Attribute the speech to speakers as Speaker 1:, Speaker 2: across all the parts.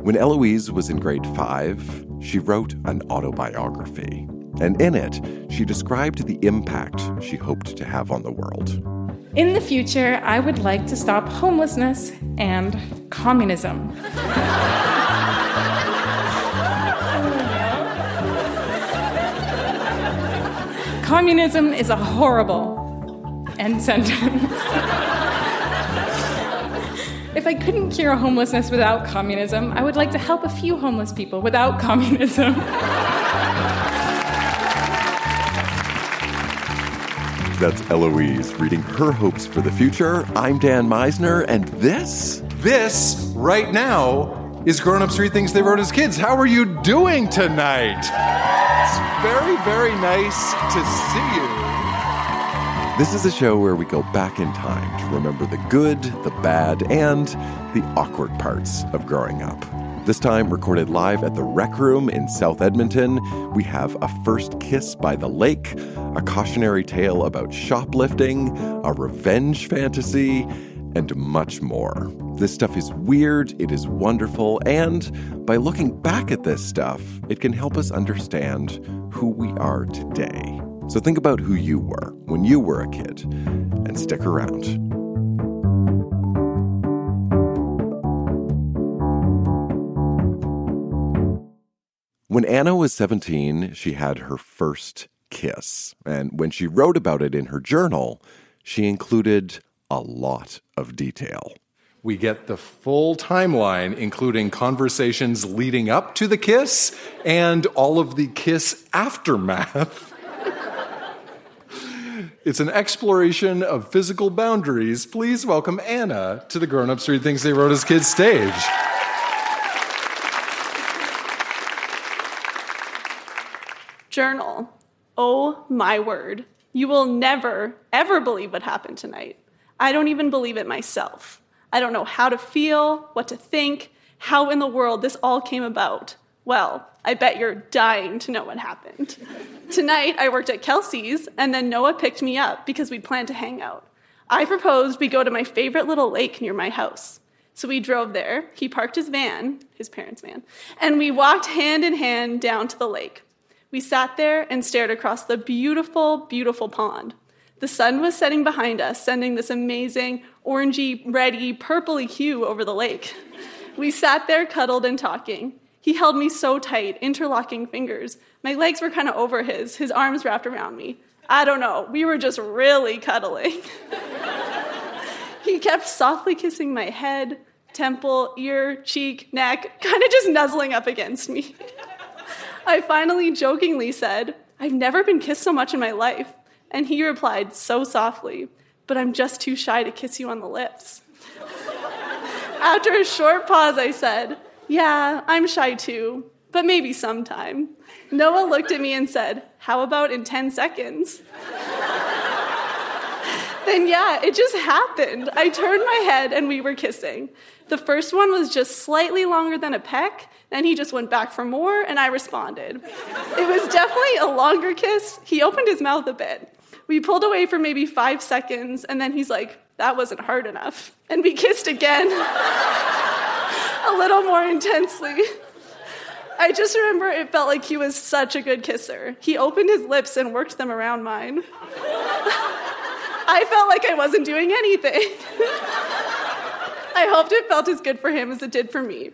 Speaker 1: When Eloise was in grade 5, she wrote an autobiography. And in it, she described the impact she hoped to have on the world.
Speaker 2: In the future, I would like to stop homelessness and communism. Communism is a horrible end sentence. If I couldn't cure homelessness without communism, I would like to help a few homeless people without communism.
Speaker 1: That's Eloise reading her hopes for the future. I'm Dan Meisner, and this
Speaker 3: right now is Grown Ups Read Things They Wrote as Kids. How are you doing tonight? It's very, very nice to see you.
Speaker 1: This is a show where we go back in time to remember the good, the bad, and the awkward parts of growing up. This time recorded live at the Rec Room in South Edmonton. We have a first kiss by the lake, a cautionary tale about shoplifting, a revenge fantasy, and much more. This stuff is weird, it is wonderful, and by looking back at this stuff, it can help us understand who we are today. So think about who you were when you were a kid, and stick around. When Anna was 17, she had her first kiss. And when she wrote about it in her journal, she included a lot of detail.
Speaker 3: We get the full timeline, including conversations leading up to the kiss and all of the kiss aftermath. It's an exploration of physical boundaries. Please welcome Anna to the Grown Ups Read Things They Wrote as Kids stage.
Speaker 4: Journal. Oh my word. You will never, ever believe what happened tonight. I don't even believe it myself. I don't know how to feel, what to think, how in the world this all came about. Well, I bet you're dying to know what happened. Tonight, I worked at Kelsey's, and then Noah picked me up because we'd planned to hang out. I proposed we go to my favorite little lake near my house. So we drove there, he parked his van, his parents' van, and we walked hand in hand down to the lake. We sat there and stared across the beautiful, beautiful pond. The sun was setting behind us, sending this amazing orangey, reddy, purpley hue over the lake. We sat there cuddled and talking. He held me so tight, interlocking fingers. My legs were kind of over his arms wrapped around me. I don't know, we were just really cuddling. He kept softly kissing my head, temple, ear, cheek, neck, kind of just nuzzling up against me. I finally jokingly said, "I've never been kissed so much in my life." And he replied so softly, "But I'm just too shy to kiss you on the lips." After a short pause, I said, "Yeah, I'm shy too, but maybe sometime." Noah looked at me and said, "How about in 10 seconds?" Then yeah, it just happened. I turned my head and we were kissing. The first one was just slightly longer than a peck, then he just went back for more and I responded. It was definitely a longer kiss. He opened his mouth a bit. We pulled away for maybe 5 seconds and then he's like, "That wasn't hard enough." And we kissed again, a little more intensely. I just remember it felt like he was such a good kisser. He opened his lips and worked them around mine. I felt like I wasn't doing anything. I hoped it felt as good for him as it did for me.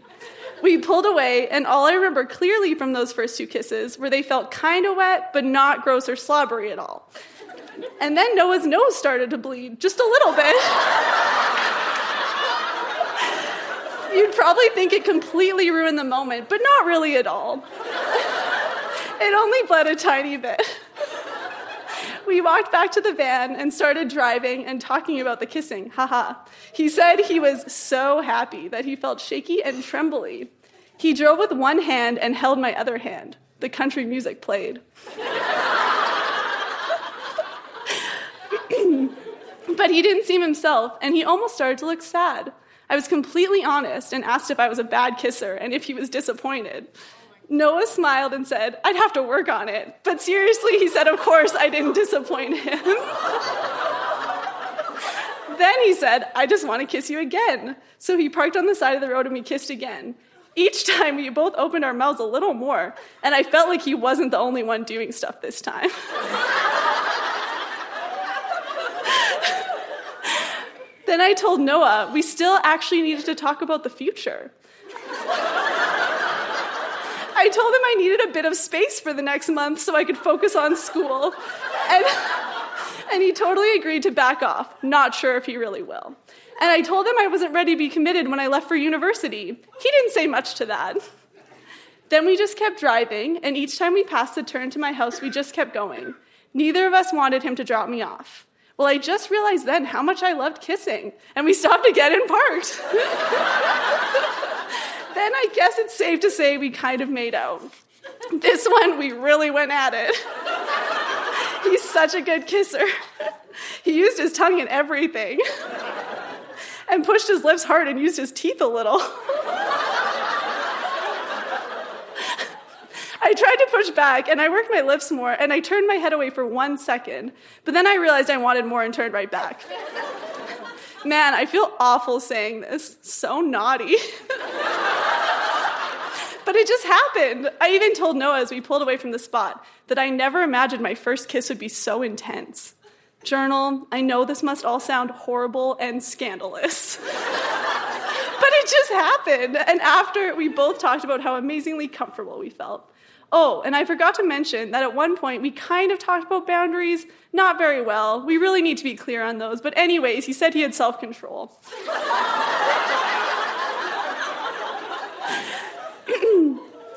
Speaker 4: We pulled away, and all I remember clearly from those first 2 kisses were they felt kind of wet, but not gross or slobbery at all. And then Noah's nose started to bleed, just a little bit. You'd probably think it completely ruined the moment, but not really at all. It only bled a tiny bit. We walked back to the van and started driving and talking about the kissing, haha. He said he was so happy that he felt shaky and trembly. He drove with one hand and held my other hand. The country music played. But he didn't seem himself, and he almost started to look sad. I was completely honest and asked if I was a bad kisser and if he was disappointed. Noah smiled and said, "I'd have to work on it." But seriously, he said, of course I didn't disappoint him. Then he said, "I just want to kiss you again." So he parked on the side of the road and we kissed again. Each time we both opened our mouths a little more, and I felt like he wasn't the only one doing stuff this time. Then I told Noah we still actually needed to talk about the future. I told him I needed a bit of space for the next month so I could focus on school. And he totally agreed to back off, not sure if he really will. And I told him I wasn't ready to be committed when I left for university. He didn't say much to that. Then we just kept driving, and each time we passed the turn to my house, we just kept going. Neither of us wanted him to drop me off. Well, I just realized then how much I loved kissing, and we stopped again and parked. Then I guess it's safe to say we kind of made out. This one, we really went at it. He's such a good kisser. He used his tongue in everything, and pushed his lips hard and used his teeth a little. I tried to push back, and I worked my lips more, and I turned my head away for 1 second, but then I realized I wanted more and turned right back. Man, I feel awful saying this. So naughty. But it just happened. I even told Noah as we pulled away from the spot that I never imagined my first kiss would be so intense. Journal, I know this must all sound horrible and scandalous. But it just happened. And after, we both talked about how amazingly comfortable we felt. Oh, and I forgot to mention that at one point we kind of talked about boundaries, not very well. We really need to be clear on those. But anyways, he said he had self-control.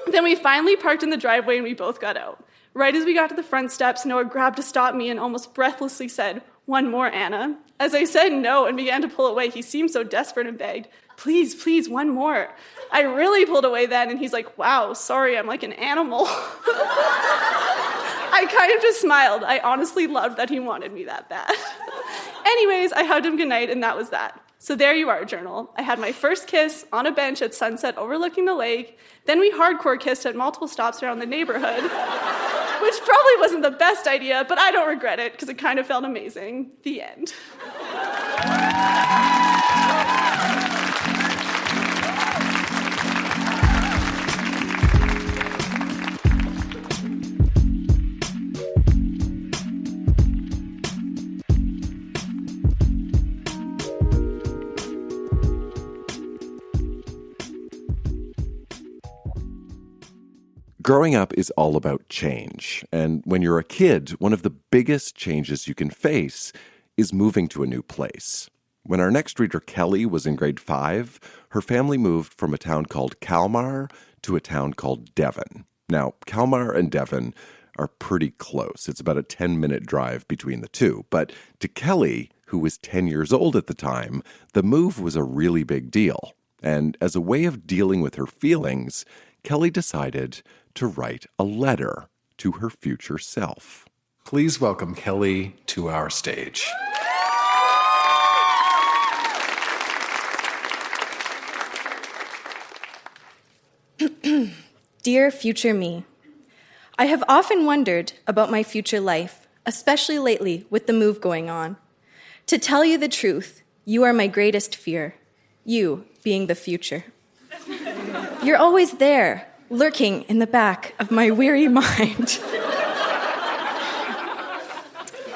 Speaker 4: Then we finally parked in the driveway and we both got out. Right as we got to the front steps, Noah grabbed to stop me and almost breathlessly said, "One more, Anna." As I said no and began to pull away, he seemed so desperate and begged, "Please, please, one more." I really pulled away then, and he's like, "Wow, sorry, I'm like an animal." I kind of just smiled. I honestly loved that he wanted me that bad. Anyways, I hugged him goodnight, and that was that. So there you are, Journal. I had my first kiss on a bench at sunset overlooking the lake. Then we hardcore kissed at multiple stops around the neighborhood, which probably wasn't the best idea, but I don't regret it because it kind of felt amazing. The end.
Speaker 1: Growing up is all about change. And when you're a kid, one of the biggest changes you can face is moving to a new place. When our next reader, Kelly, was in grade 5, her family moved from a town called Kalmar to a town called Devon. Now, Kalmar and Devon are pretty close. It's about a 10-minute drive between the two. But to Kelly, who was 10 years old at the time, the move was a really big deal. And as a way of dealing with her feelings, Kelly decided to write a letter to her future self.
Speaker 3: Please welcome Kelly to our stage.
Speaker 5: Dear future me, I have often wondered about my future life, especially lately with the move going on. To tell you the truth, you are my greatest fear, you being the future. You're always there, lurking in the back of my weary mind.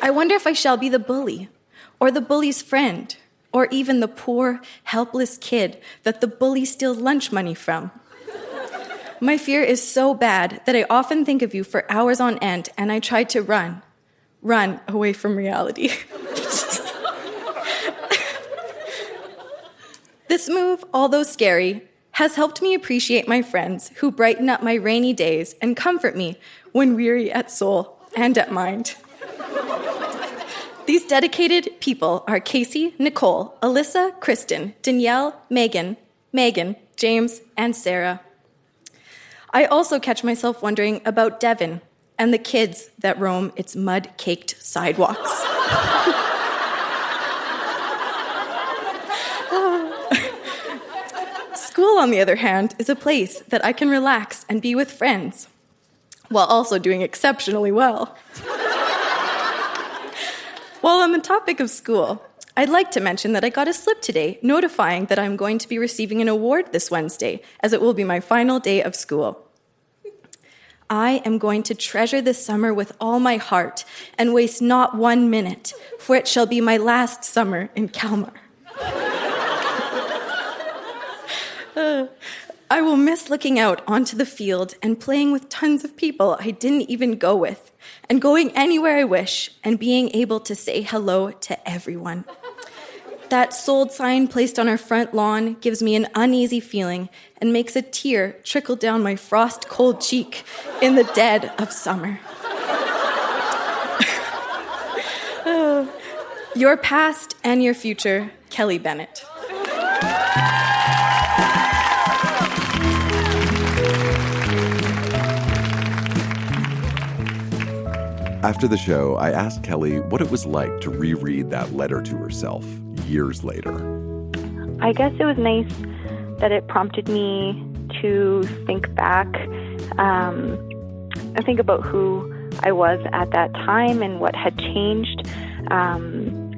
Speaker 5: I wonder if I shall be the bully, or the bully's friend, or even the poor, helpless kid that the bully steals lunch money from. My fear is so bad that I often think of you for hours on end, and I try to run away from reality. This move, although scary, has helped me appreciate my friends who brighten up my rainy days and comfort me when weary at soul and at mind. These dedicated people are Casey, Nicole, Alyssa, Kristen, Danielle, Megan, James, and Sarah. I also catch myself wondering about Devon and the kids that roam its mud-caked sidewalks. School, on the other hand, is a place that I can relax and be with friends, while also doing exceptionally well. While on the topic of school, I'd like to mention that I got a slip today notifying that I'm going to be receiving an award this Wednesday, as it will be my final day of school. I am going to treasure this summer with all my heart and waste not 1 minute, for it shall be my last summer in Kalmar. I will miss looking out onto the field and playing with tons of people I didn't even go with, and going anywhere I wish and being able to say hello to everyone. That sold sign placed on our front lawn gives me an uneasy feeling and makes a tear trickle down my frost-cold cheek in the dead of summer. Your past and your future, Kelly Bennett.
Speaker 1: After the show, I asked Kelly what it was like to reread that letter to herself years later.
Speaker 6: I guess it was nice that it prompted me to think back and think about who I was at that time and what had changed.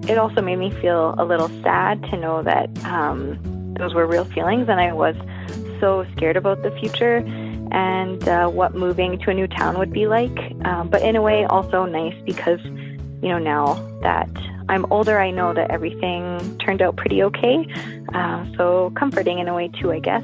Speaker 6: It also made me feel a little sad to know that those were real feelings, and I was so scared about the future and what moving to a new town would be like. But in a way, also nice because, now that I'm older, I know that everything turned out pretty okay. So comforting in a way too, I guess.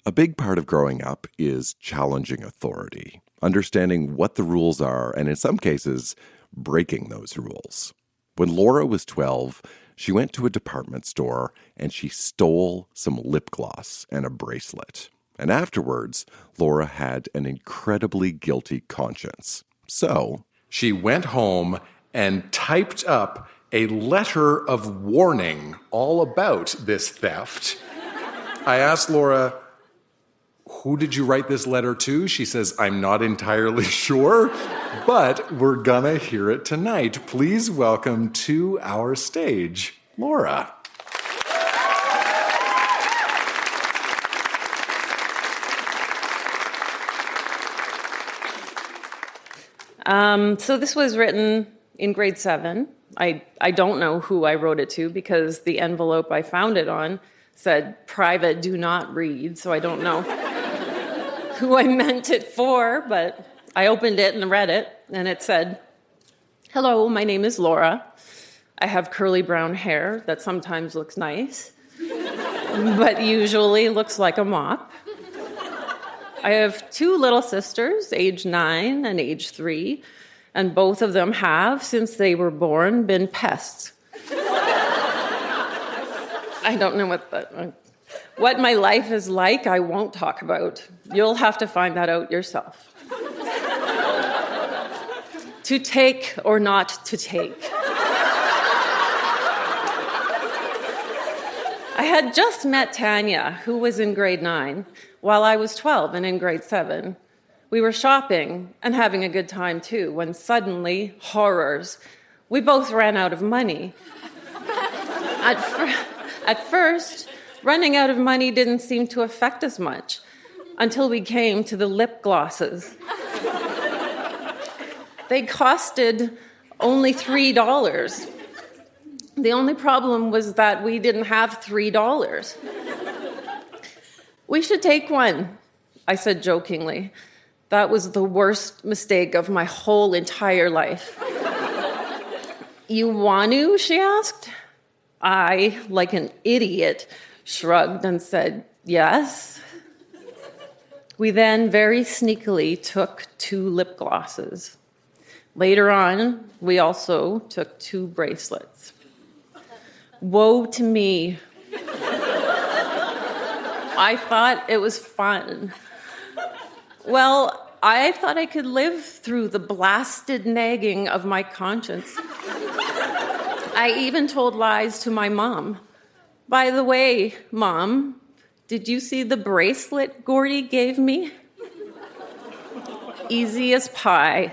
Speaker 1: A big part of growing up is challenging authority, understanding what the rules are, and in some cases, breaking those rules. When Laura was 12, she went to a department store and she stole some lip gloss and a bracelet. And afterwards, Laura had an incredibly guilty conscience. So
Speaker 3: she went home and typed up a letter of warning all about this theft. I asked Laura, who did you write this letter to? She says, I'm not entirely sure, but we're gonna hear it tonight. Please welcome to our stage, Laura.
Speaker 7: So this was written in grade 7. I don't know who I wrote it to because the envelope I found it on said, private, do not read, so I don't know who I meant it for, but I opened it and read it, and it said, hello, my name is Laura. I have curly brown hair that sometimes looks nice, but usually looks like a mop. I have 2 little sisters, age 9 and age 3, and both of them have, since they were born, been pests. I don't know what my life is like, I won't talk about. You'll have to find that out yourself. To take or not to take. I had just met Tanya, who was in grade 9, while I was 12 and in grade 7. We were shopping and having a good time too, when suddenly, horrors, we both ran out of money. At first, running out of money didn't seem to affect us much until we came to the lip glosses. They costed only $3. The only problem was that we didn't have $3. We should take one, I said jokingly. That was the worst mistake of my whole entire life. You want to? She asked. I, like an idiot, shrugged and said, yes. We then very sneakily took 2 lip glosses. Later on, we also took 2 bracelets. Woe to me. I thought it was fun. Well, I thought I could live through the blasted nagging of my conscience. I even told lies to my mom. By the way, Mom, did you see the bracelet Gordy gave me? Easy as pie.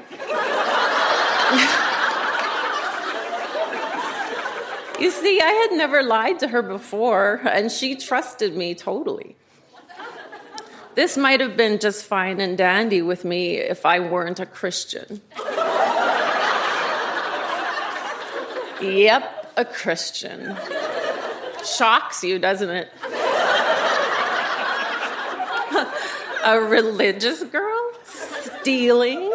Speaker 7: You see, I had never lied to her before, and she trusted me totally. This might have been just fine and dandy with me if I weren't a Christian. Yep, a Christian. Shocks you, doesn't it? A religious girl? Stealing?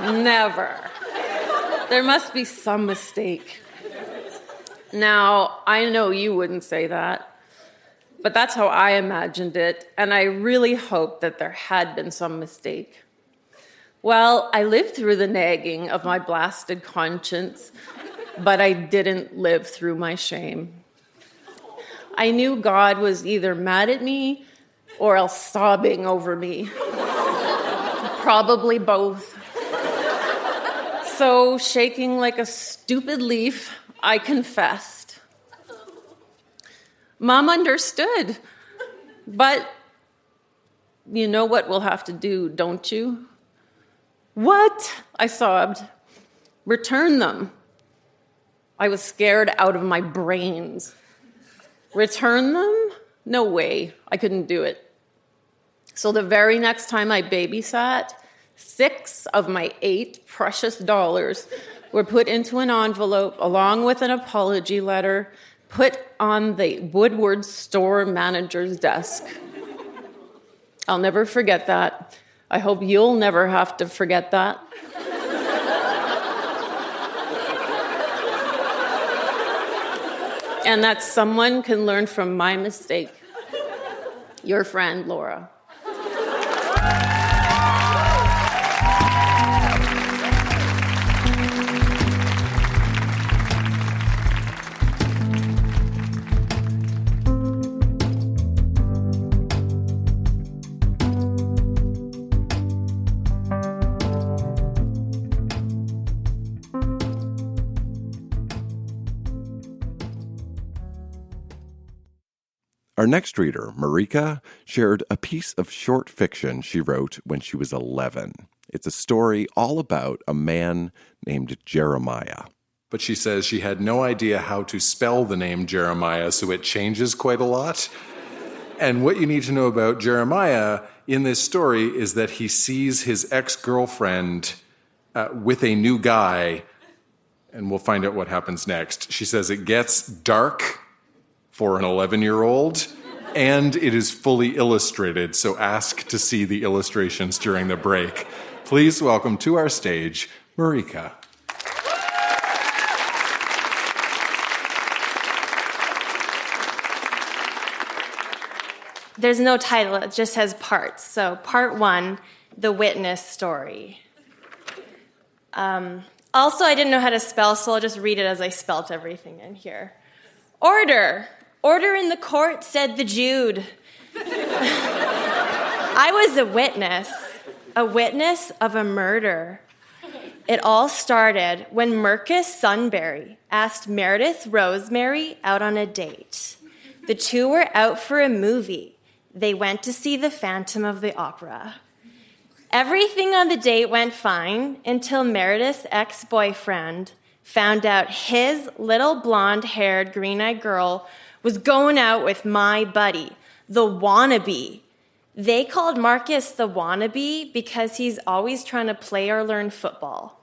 Speaker 7: Never. There must be some mistake. Now, I know you wouldn't say that, but that's how I imagined it, and I really hoped that there had been some mistake. Well, I lived through the nagging of my blasted conscience, but I didn't live through my shame. I knew God was either mad at me or else sobbing over me. Probably both. So, shaking like a stupid leaf, I confessed. Mom understood, but you know what we'll have to do, don't you? What? I sobbed. Return them. I was scared out of my brains. Return them? No way. I couldn't do it. So the very next time I babysat, 6 of my 8 precious dollars were put into an envelope along with an apology letter put on the Woodward store manager's desk. I'll never forget that. I hope you'll never have to forget that. And that someone can learn from my mistake. Your friend, Laura.
Speaker 1: Our next reader, Marika, shared a piece of short fiction she wrote when she was 11. It's a story all about a man named Jeremiah.
Speaker 3: But she says she had no idea how to spell the name Jeremiah, so it changes quite a lot. And what you need to know about Jeremiah in this story is that he sees his ex-girlfriend with a new guy, and we'll find out what happens next. She says it gets dark for an 11-year-old, and it is fully illustrated, so ask to see the illustrations during the break. Please welcome to our stage, Marika.
Speaker 8: There's no title, it just has parts. So part 1, the witness story. Also, I didn't know how to spell, so I'll just read it as I spelt everything in here. Order! Order in the court, said the Jude. I was a witness of a murder. It all started when Marcus Sunbury asked Meredith Rosemary out on a date. The two were out for a movie. They went to see The Phantom of the Opera. Everything on the date went fine until Meredith's ex-boyfriend found out his little blonde-haired, green-eyed girl was going out with my buddy, the wannabe. They called Marcus the wannabe because he's always trying to play or learn football.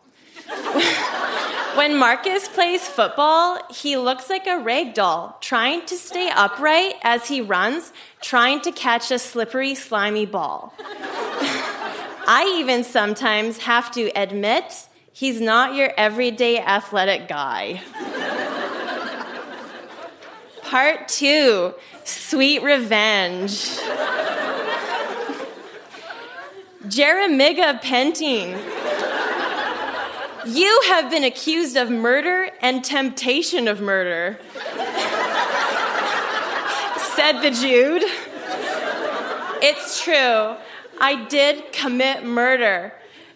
Speaker 8: When Marcus plays football, he looks like a rag doll, trying to stay upright as he runs, trying to catch a slippery, slimy ball. I even sometimes have to admit he's not your everyday athletic guy. Part 2, sweet revenge. Jeremiah Penting, you have been accused of murder and temptation of murder, said the Jude. It's true, I did commit murder.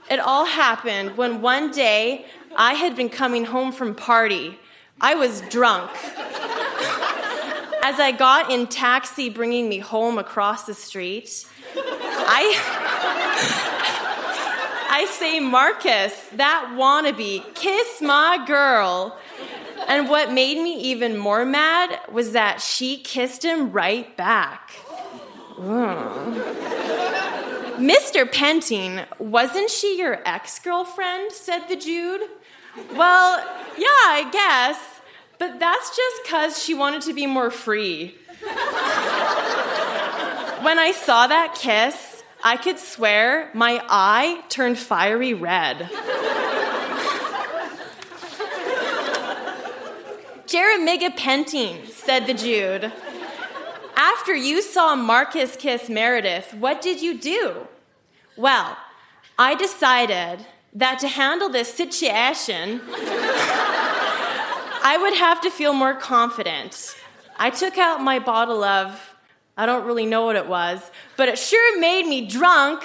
Speaker 8: It all happened when one day I had been coming home from party. I was drunk. As I got in taxi bringing me home across the street, I say, Marcus, that wannabe, kiss my girl. And what made me even more mad was that she kissed him right back. Mr. Penting, wasn't she your ex-girlfriend? Said the Jude. Well, yeah, I guess, but that's just 'cause she wanted to be more free. When I saw that kiss, I could swear my eye turned fiery red. Jeremiah Penting, said the Jude. After you saw Marcus kiss Meredith, what did you do? Well, I decided that to handle this situation, I would have to feel more confident. I took out my bottle of, I don't really know what it was, but it sure made me drunk.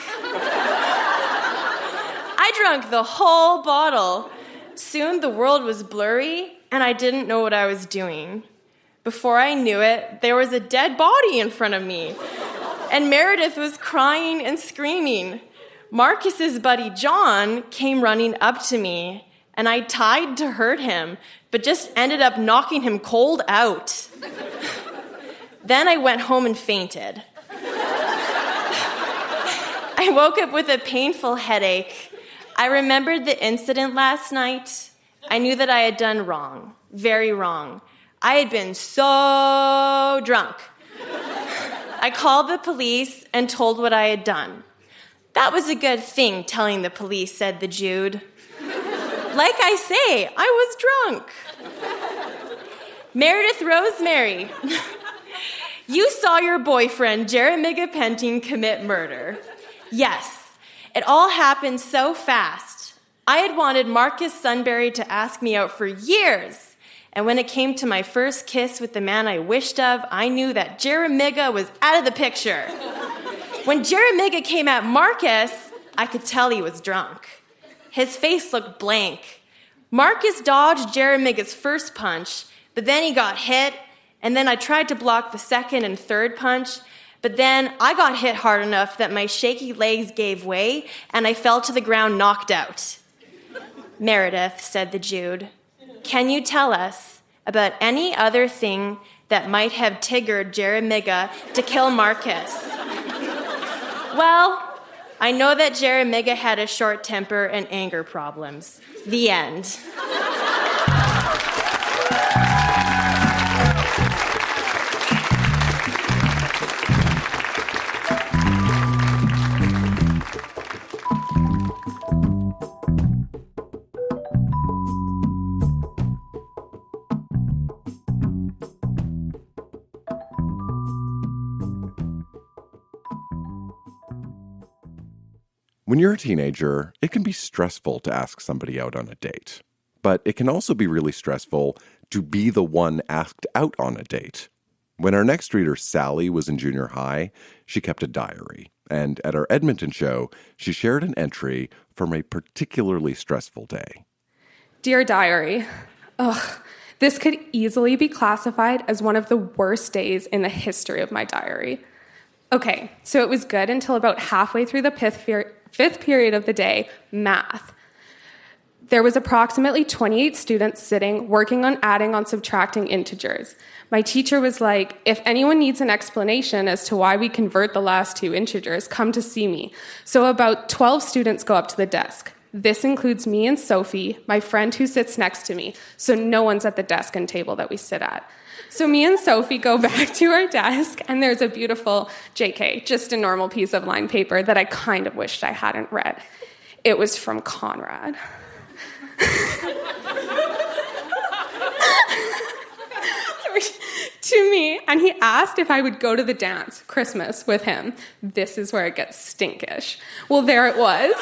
Speaker 8: I drank the whole bottle. Soon the world was blurry, and I didn't know what I was doing. Before I knew it, there was a dead body in front of me, and Meredith was crying and screaming. Marcus's buddy John came running up to me, and I tried to hurt him, but just ended up knocking him cold out. Then I went home and fainted. I woke up with a painful headache. I remembered the incident last night. I knew that I had done wrong, very wrong. I had been so drunk. I called the police and told what I had done. That was a good thing, telling the police, said the Jude. Like I say, I was drunk. Meredith Rosemary, you saw your boyfriend, Jeremiah Penting, commit murder. Yes, it all happened so fast. I had wanted Marcus Sunbury to ask me out for years. And when it came to my first kiss with the man I wished of, I knew that Jeremiah was out of the picture. When Jeremiah came at Marcus, I could tell he was drunk. His face looked blank. Marcus dodged Jeremiah's first punch, but then he got hit, and then I tried to block the second and third punch, but then I got hit hard enough that my shaky legs gave way, and I fell to the ground knocked out. Meredith, said the Jude, can you tell us about any other thing that might have triggered Jeremiah to kill Marcus? Well, I know that Jeremiah had a short temper and anger problems. The end.
Speaker 1: When you're a teenager, it can be stressful to ask somebody out on a date. But it can also be really stressful to be the one asked out on a date. When our next reader, Sally, was in junior high, she kept a diary. And at our Edmonton show, she shared an entry from a particularly stressful day.
Speaker 2: Dear Diary, this could easily be classified as one of the worst days in the history of my diary. Okay, so it was good until about halfway through the fifth period of the day, math. There was approximately 28 students sitting, working on adding on subtracting integers. My teacher was like, if anyone needs an explanation as to why we convert the last two integers, come to see me. So about 12 students go up to the desk. This includes me and Sophie, my friend who sits next to me, so no one's at the desk and table that we sit at. So me and Sophie go back to our desk, and there's a beautiful JK, just a normal piece of lined paper that I kind of wished I hadn't read. It was from Conrad. To me, and he asked if I would go to the dance, Christmas, with him. This is where it gets stinkish. Well, there it was.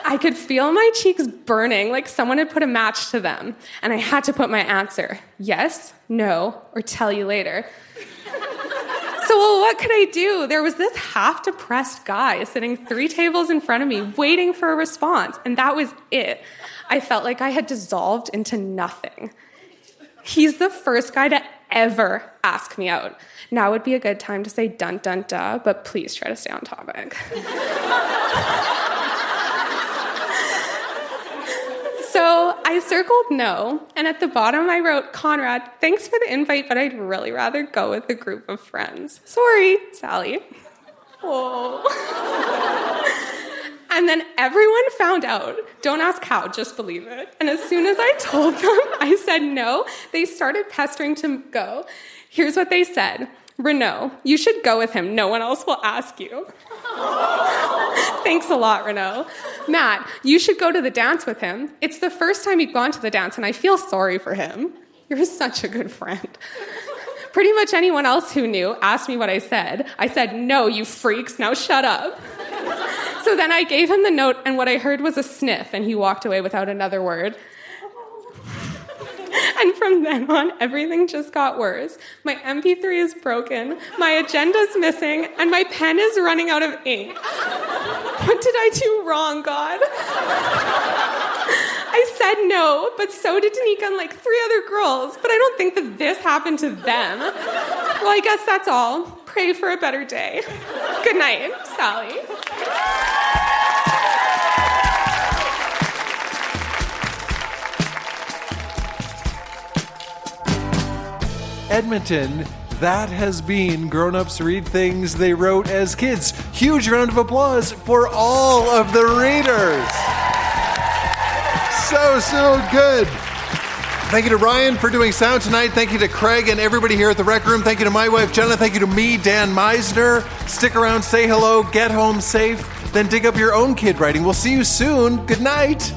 Speaker 2: I could feel my cheeks burning like someone had put a match to them, and I had to put my answer, yes, no, or tell you later. So, what could I do? There was this half-depressed guy sitting 3 tables in front of me waiting for a response, and that was it. I felt like I had dissolved into nothing. He's the first guy to ever ask me out. Now would be a good time to say dun dun duh, but please try to stay on topic. So I circled no, and at the bottom I wrote, Conrad, thanks for the invite, but I'd really rather go with a group of friends. Sorry, Sally. Whoa. And then everyone found out. Don't ask how, just believe it. And as soon as I told them I said no, they started pestering to go. Here's what they said. Renaud, you should go with him. No one else will ask you. Thanks a lot, Renaud. Matt, you should go to the dance with him. It's the first time you've gone to the dance, and I feel sorry for him. You're such a good friend. Pretty much anyone else who knew asked me what I said. I said, no, you freaks, now shut up. So then I gave him the note, and what I heard was a sniff, and he walked away without another word. And from then on, everything just got worse. My MP3 is broken, my agenda's missing, and my pen is running out of ink. What did I do wrong, God? I said no, but so did Danica and like 3 other girls, but I don't think that this happened to them. Well, I guess that's all. Pray for a better day. Good night, Sally.
Speaker 3: Edmonton, that has been Grown Ups Read Things They Wrote as Kids. Huge round of applause for all of the readers. So good. Thank you to Ryan for doing sound tonight. Thank you to Craig and everybody here at the Rec Room. Thank you to my wife, Jenna. Thank you to me, Dan Meisner. Stick around, say hello, get home safe, then dig up your own kid writing. We'll see you soon. Good night.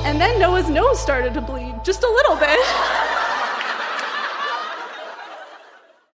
Speaker 4: And then Noah's nose started to bleed, just a little bit.